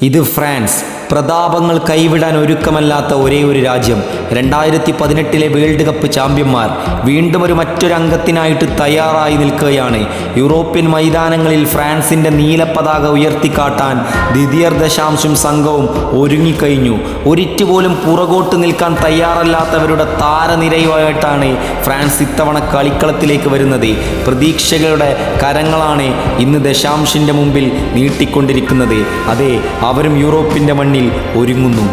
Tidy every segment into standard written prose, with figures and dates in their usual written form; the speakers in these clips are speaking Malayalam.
ഇത് ഫ്രാൻസ്. പ്രതാപങ്ങൾ കൈവിടാൻ ഒരുക്കമല്ലാത്ത ഒരേ ഒരു രാജ്യം. 2018 വേൾഡ് കപ്പ് ചാമ്പ്യന്മാർ വീണ്ടും മറ്റൊരു അംഗത്തിനായിട്ട് തയ്യാറായി നിൽക്കുകയാണ്. യൂറോപ്യൻ മൈതാനങ്ങളിൽ ഫ്രാൻസിൻ്റെ നീലപ്പതാക ഉയർത്തിക്കാട്ടാൻ ദിദിയർ ദശാംശും സംഘവും ഒരുങ്ങിക്കഴിഞ്ഞു. ഒരിറ്റ് പോലും പുറകോട്ട് നിൽക്കാൻ തയ്യാറല്ലാത്തവരുടെ താരനിരയുമായിട്ടാണ് ഫ്രാൻസ് ഇത്തവണ കളിക്കളത്തിലേക്ക് വരുന്നത്. പ്രതീക്ഷകളുടെ കരങ്ങളാണ് ഇന്ന് ദശാംശിൻ്റെ മുമ്പിൽ നീട്ടിക്കൊണ്ടിരിക്കുന്നത്. അതെ, അവരും യൂറോപ്പിൻ്റെ മണ്ണിൽ ഒരുങ്ങുന്നു.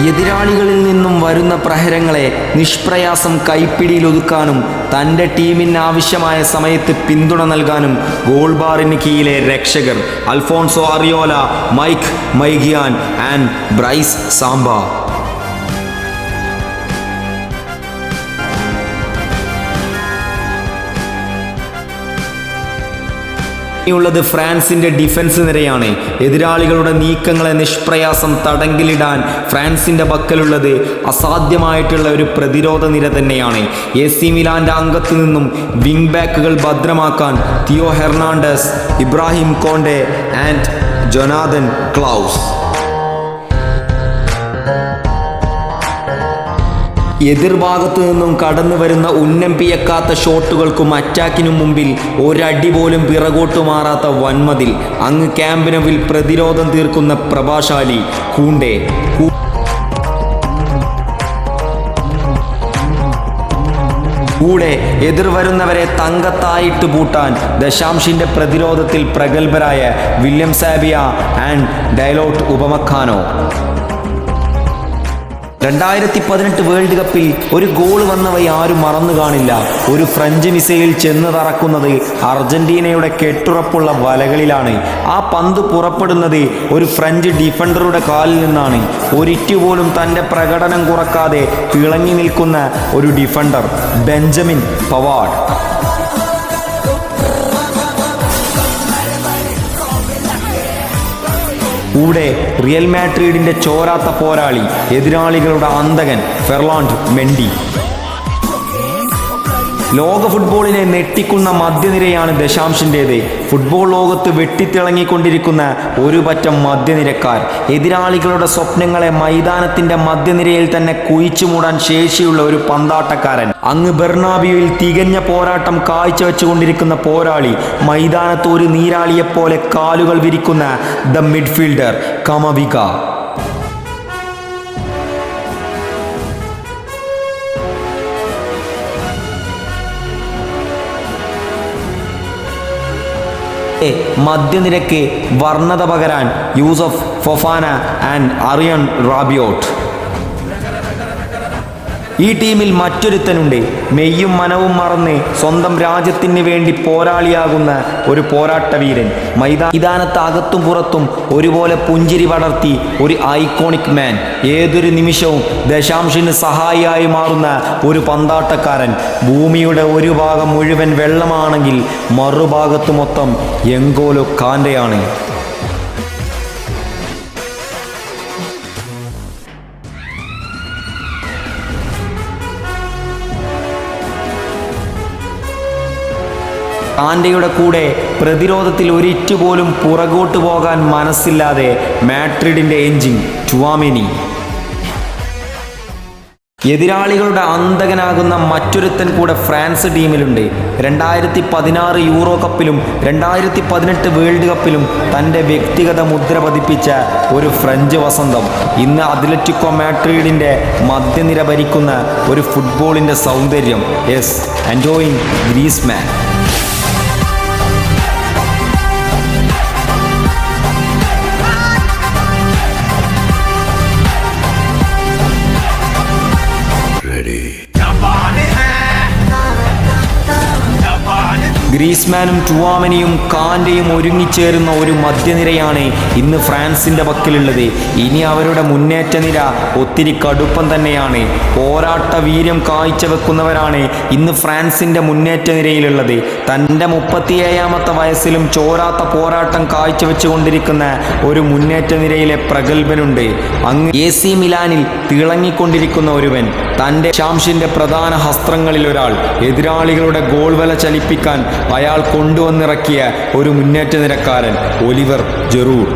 എതിരാളികളിൽ നിന്നും വരുന്ന പ്രഹരങ്ങളെ നിഷ്പ്രയാസം കൈപ്പിടിയിൽ ഒതുക്കാനും തൻ്റെ ടീമിന് ആവശ്യമായ സമയത്ത് പിന്തുണ നൽകാനും ഗോൾ ബാറിന് കീഴിലെ രക്ഷകർ Alphonse Areola, Mike Maignan and Brice Samba. ുള്ളത് ഫ്രാൻസിന്റെ ഡിഫൻസ് നിരയാണ്. എതിരാളികളുടെ നീക്കങ്ങളെ നിഷ്പ്രയാസം തടങ്കിലിടാൻ ഫ്രാൻസിന്റെ പക്കലുള്ളത് അസാധ്യമായിട്ടുള്ള ഒരു പ്രതിരോധ നിര തന്നെയാണ്. AC മിലാന്റെ അംഗത്തു നിന്നും വിങ് ബാക്കുകൾ ഭദ്രമാക്കാൻ Theo Hernandez, Ibrahima Konate and Jonathan Clauss. എതിർഭാഗത്തു നിന്നും കടന്നു വരുന്ന ഉന്നംപിയക്കാത്ത ഷോട്ടുകൾക്കും അറ്റാക്കിനും മുമ്പിൽ ഒരടി പോലും പിറകോട്ടു മാറാത്ത വൻമതിൽ. അങ്ങ് ക്യാമ്പിനവിൽ പ്രതിരോധം തീർക്കുന്ന പ്രഭാശാലി കൂണ്ടെ. കൂടെ എതിർവരുന്നവരെ തങ്കത്തായിട്ട് പൂട്ടാൻ ദശാംശിന്റെ പ്രതിരോധത്തിൽ പ്രഗത്ഭരായ William Zambia and Dalot ഉപമക്കാനോ. 2018 world കപ്പിൽ ഒരു ഗോൾ വന്നവയെ ആരും മറന്നു കാണില്ല. ഒരു ഫ്രഞ്ച് മിസൈൽ ചെന്ന് തറക്കുന്നത് അർജന്റീനയുടെ കെട്ടുറപ്പുള്ള വലകളിലാണ്. ആ പന്ത് പുറപ്പെടുന്നത് ഒരു ഫ്രഞ്ച് ഡിഫൻഡറുടെ കാലിൽ നിന്നാണ്. ഒരിറ്റുപോലും തൻ്റെ പ്രകടനം കുറക്കാതെ തിളങ്ങി നിൽക്കുന്ന ഒരു ഡിഫൻഡർ, ബെഞ്ചമിൻ പവാർഡ്. കൂടെ റിയൽ മാഡ്രിഡിന്റെ ചോരാത്ത പോരാളി, എതിരാളികളുടെ അന്തകൻ ഫെർലാൻഡ് മെൻഡി. ലോക ഫുട്ബോളിനെ നെട്ടിക്കുന്ന മധ്യനിരയാണ് ദശാംശിൻ്റേത്. ഫുട്ബോൾ ലോകത്ത് വെട്ടിത്തിളങ്ങിക്കൊണ്ടിരിക്കുന്ന ഒരു പറ്റം മധ്യനിരക്കാർ. എതിരാളികളുടെ സ്വപ്നങ്ങളെ മൈതാനത്തിൻ്റെ മധ്യനിരയിൽ തന്നെ കുഴിച്ചു മൂടാൻ ശേഷിയുള്ള ഒരു പന്താട്ടക്കാരൻ. അങ്ങ് ബെർണാബിയോയിൽ തികഞ്ഞ പോരാട്ടം കാഴ്ചവെച്ചുകൊണ്ടിരിക്കുന്ന പോരാളി. മൈതാനത്ത് ഒരു നീരാളിയെപ്പോലെ കാലുകൾ വിരിക്കുന്ന ദ മിഡ്ഫീൽഡർ കമവിക. മധ്യനിരക്ക് വർണ്ണത പകരാൻ യൂസഫ് ഫൊഫാന ആൻഡ് അറിയൻ റാബിയോട്ട്. ഈ ടീമിൽ മറ്റൊരുത്തനുണ്ട്, മെയ്യും മനവും മറന്ന് സ്വന്തം രാജ്യത്തിന് വേണ്ടി പോരാളിയാകുന്ന ഒരു പോരാട്ടവീരൻ. മൈതാനത്ത് അകത്തും പുറത്തും ഒരുപോലെ പുഞ്ചിരി പടർത്തി ഒരു ഐക്കോണിക് മാൻ. ഏതൊരു നിമിഷവും ദശാംശിന് സഹായിയായി മാറുന്ന ഒരു പന്താട്ടക്കാരൻ. ഭൂമിയുടെ ഒരു ഭാഗം മുഴുവൻ വെള്ളമാണെങ്കിൽ മറുഭാഗത്ത് മൊത്തം എങ്കോലോ കാൻ്റെയാണ്. കാൻ്റെയുടെ കൂടെ പ്രതിരോധത്തിൽ ഒരിറ്റു പോലും പുറകോട്ട് പോകാൻ മനസ്സില്ലാതെ മാഡ്രിഡിന്റെ എഞ്ചിൻ ചുവാമെനി. എതിരാളികളുടെ അന്തകനാകുന്ന മറ്റൊരുത്തൻ കൂടെ ഫ്രാൻസ് ടീമിലുണ്ട്. 2016 യൂറോ കപ്പിലും 2018 വേൾഡ് കപ്പിലും തൻ്റെ വ്യക്തിഗത മുദ്ര പതിപ്പിച്ച ഒരു ഫ്രഞ്ച് വസന്തം. ഇന്ന് അത്ലറ്റിക്കോ മാഡ്രിഡിൻ്റെ മധ്യനിര ഭരിക്കുന്ന ഒരു ഫുട്ബോളിൻ്റെ സൗന്ദര്യം. Yes, enjoying Griezmann. जबान है, जबान ഗ്രീസ്മാനും ടുവാമനിയും കാന്റെയും ഒരുങ്ങിച്ചേരുന്ന ഒരു മധ്യനിരയാണ് ഇന്ന് ഫ്രാൻസിൻ്റെ പക്കലുള്ളത്. ഇനി അവരുടെ മുന്നേറ്റ നിര ഒത്തിരി കടുപ്പം തന്നെയാണ്. പോരാട്ട വീര്യം കാഴ്ചവെക്കുന്നവരാണ് ഇന്ന് ഫ്രാൻസിൻ്റെ മുന്നേറ്റ നിരയിലുള്ളത്. തൻ്റെ 37ാമത്തെ വയസ്സിലും ചോരാത്ത പോരാട്ടം കാഴ്ചവെച്ചുകൊണ്ടിരിക്കുന്ന ഒരു മുന്നേറ്റ നിരയിലെ പ്രഗത്ഭനുണ്ട്. അങ്ങ് AC മിലാനിൽ തിളങ്ങിക്കൊണ്ടിരിക്കുന്ന ഒരുവൻ, തൻ്റെ ഷാംഷിൻ്റെ പ്രധാന ഹസ്ത്രങ്ങളിൽ ഒരാൾ, എതിരാളികളുടെ ഗോൾ വല ചലിപ്പിക്കാൻ അയാൾ കൊണ്ടുവന്നിറക്കിയ ഒരു മുന്നേറ്റ നിരക്കാരൻ ഒലിവർ ജെറൂഡ്.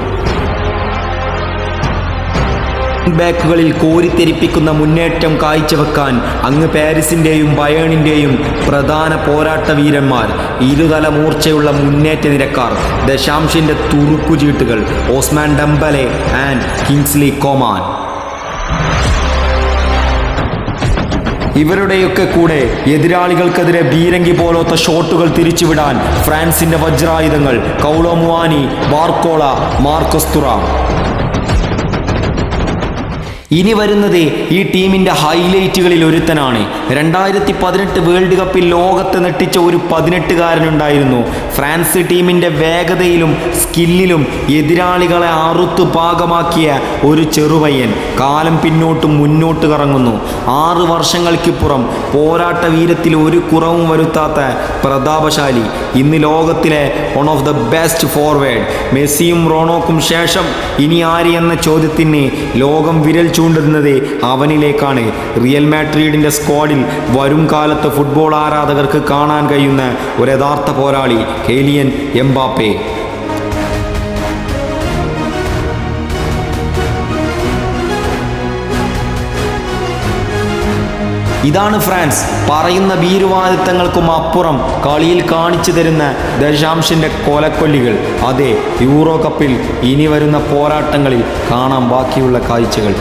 ബാക്കുകളിൽ കോരിത്തെരിപ്പിക്കുന്ന മുന്നേറ്റം കാഴ്ചവെക്കാൻ അങ്ങ് പാരീസിൻ്റെയും ബയേണിൻ്റെയും പ്രധാന പോരാട്ട വീരന്മാർ, ഇരുതല മൂർച്ചയുള്ള മുന്നേറ്റ നിരക്കാർ, ദശാംശിൻ്റെ തുറുപ്പുചീട്ടുകൾ Ousmane Dembele and Kingsley Coman. ഇവരുടെയൊക്കെ കൂടെ എതിരാളികൾക്കെതിരെ ബീരങ്കി പോലത്തെ ഷോട്ടുകൾ തിരിച്ചുവിടാൻ ഫ്രാൻസിൻ്റെ വജ്രായുധങ്ങൾ Kolo Muani, Barcola, Marcus Thuram. ഇനി വരുന്നത് ഈ ടീമിൻ്റെ ഹൈലൈറ്റുകളിൽ ഒരുത്തനാണ്. 2018 വേൾഡ് കപ്പിൽ ലോകത്തെ നെട്ടിച്ച ഒരു 18-കാരനുണ്ടായിരുന്നു. ഫ്രാൻസ് ടീമിൻ്റെ വേഗതയിലും സ്കില്ലിലും എതിരാളികളെ അറുത്തു പാകമാക്കിയ ഒരു ചെറുപയ്യൻ. കാലം പിന്നോട്ടും മുന്നോട്ട് കറങ്ങുന്നു. 6 വർഷങ്ങൾക്കിപ്പുറം പോരാട്ട വീരത്തിൽ ഒരു കുറവും വരുത്താത്ത പ്രതാപശാലി, ഇന്ന് ലോകത്തിലെ one of the best forward. മെസ്സിയും റോണോക്കും ശേഷം ഇനി ആര് എന്ന ചോദ്യത്തിന് ലോകം വിരൽ ചൂണ്ടുന്നത് അവനിലേക്കാണ്. റിയൽ മാഡ്രിഡിൻ്റെ സ്ക്വാഡിൽ വരും കാലത്ത് ഫുട്ബോൾ ആരാധകർക്ക് കാണാൻ കഴിയുന്ന ഒരു യഥാർത്ഥ പോരാളി കിലിയൻ എംബാപ്പെ. ഇതാണ് ഫ്രാൻസ്. പറയുന്ന ഭീരുവാദിത്തങ്ങൾക്കും അപ്പുറം കളിയിൽ കാണിച്ചു തരുന്ന ദശാംശിൻ്റെ കൊലക്കൊല്ലികൾ. അതെ, യൂറോ കപ്പിൽ ഇനി വരുന്ന പോരാട്ടങ്ങളിൽ കാണാം ബാക്കിയുള്ള കാഴ്ചകൾ.